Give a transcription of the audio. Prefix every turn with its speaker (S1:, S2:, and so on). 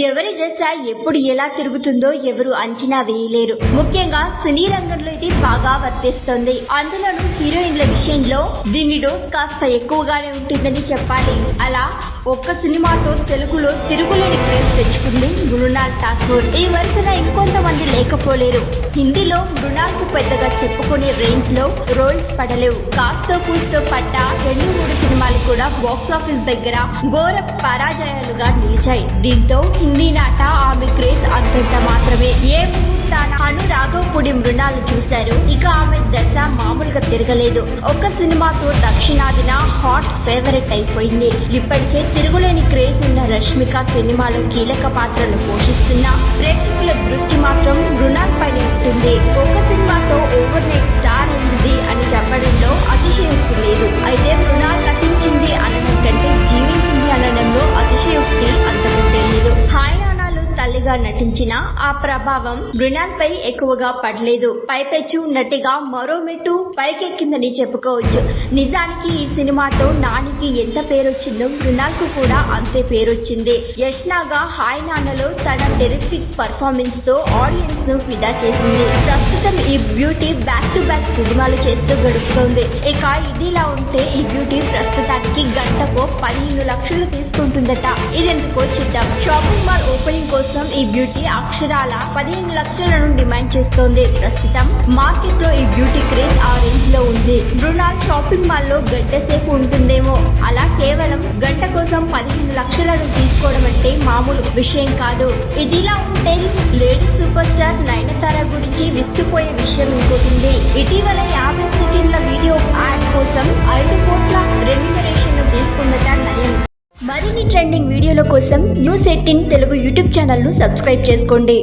S1: ఎవరి దశ ఎప్పుడు ఎలా తిరుగుతుందో ఎవరు అంచనా వేయలేరు. ముఖ్యంగా సినీ రంగంలో ఇది బాగా వర్తిస్తుంది. అందులోనూ హీరోయిన్ల విషయంలో దీని డోస్ కాస్త ఎక్కువగానే ఉంటుందని చెప్పాలి. అలా ఒక్క సినిమాతో తెలుగులో తిరుగులేని క్రేజ్ తెచ్చుకుంది మృణాల్ ఠాకూర్. ఈ వరుసన ఇంకొంతమంది లేకపోలేరు. హిందీలో మృణాల్ కు పెద్దగా చెప్పుకునే రేంజ్ లో రోల్స్ పడలేవు. కాస్తో కూస్తో పడ్డ 2-3 సినిమాలు కూడా బాక్సాఫీస్ దగ్గర ఘోర పరాజయాలుగా నిలిచాయి. దీంతో హిందీ నాట ఆమె క్రేజ్ అంతంత మాత్రమే. ఏ ముహూర్తాన రాఘవపూడి మృణాలు చూశారు. ఇక ఆమె దశ మామూలుగా తిరగలేదు. ఒక్క సినిమాతో దక్షిణాదిన హాట్ ఫేవరెట్ అయిపోయింది. ఇప్పటికే తిరుగులేని క్రేజ్ ఉన్న రష్మిక సినిమాలో కీలక పాత్రను పోషిస్తున్న ప్రేక్షకుల దృష్టి మాత్రం మృణాల్ పైన ఉంటుంది. ఒక్క సినిమాతో ఓవర్ నైట్ స్టార్ అయింది అని చెప్పడంలో అతిశయోక్తి లేదు. అయితే మృణాల్ నటించింది అనడం కంటే జీవించింది అనడంలో అతిశయోక్తి అంతకంటే లేదు. తల్లిగా నటించిన ఆ ప్రభావం మృణాల్ పై ఎక్కువగా పడలేదు. పైపెచ్చు నటిగా మరో మెట్టు పైకెక్కిందని చెప్పుకోవచ్చు. నిజానికి ఈ సినిమాతో నానికి ఎంత పేరొచ్చిందో మృణాల్ కు కూడా అంతే పేరొచ్చింది. యష్నాగా హాయ్ నాన్నలో తన టెరిఫిక్ పర్ఫార్మెన్స్ తో ఆడియన్స్ ను ఫిదా చేసింది. ప్రస్తుతం ఈ బ్యూటీ బ్యాక్ టు బ్యాక్ సినిమాలు చేస్తూ గడుపుతోంది. ఇక ఇదిలా ఉంటే ఈ బ్యూటీ ప్రస్తుతానికి గంటకు 15 లక్షలు తీసుకుంటుందట. ఇదెందుకో చూద్దాం. షాపింగ్ మాల్ ఓపెనింగ్ కోసం ఈ బ్యూటీ అక్షరాల 15 లక్షలను డిమాండ్ చేస్తోంది. ప్రస్తుతం మార్కెట్ లో ఈ బ్యూటీ క్రేజ్ ఆ రేంజ్ లో ఉంది. మృణాల్ షాపింగ్ మాల్ లో గంట సేపు ఉంటుందేమో. అలా కేవలం గంట కోసం 15 లక్షలను తీసుకోవడం అంటే మామూలు విషయం కాదు. ఇదిలా ఉంటే లేడీ సూపర్ స్టార్ నయనతార గురించి విస్తుపోయే విషయం ఇంకోటింది. ఇటీవల 50 సెకండ్ల వీడియో యాడ్ కోసం 5 కోట్ల రెమ్యునరేషన్ తీసుకున్నట నయన్. మరిన్ని ట్రెండింగ్ వీడియోల కోసం న్యూస్ 18 తెలుగు యూట్యూబ్ ఛానల్ ను సబ్స్క్రైబ్ చేసుకోండి.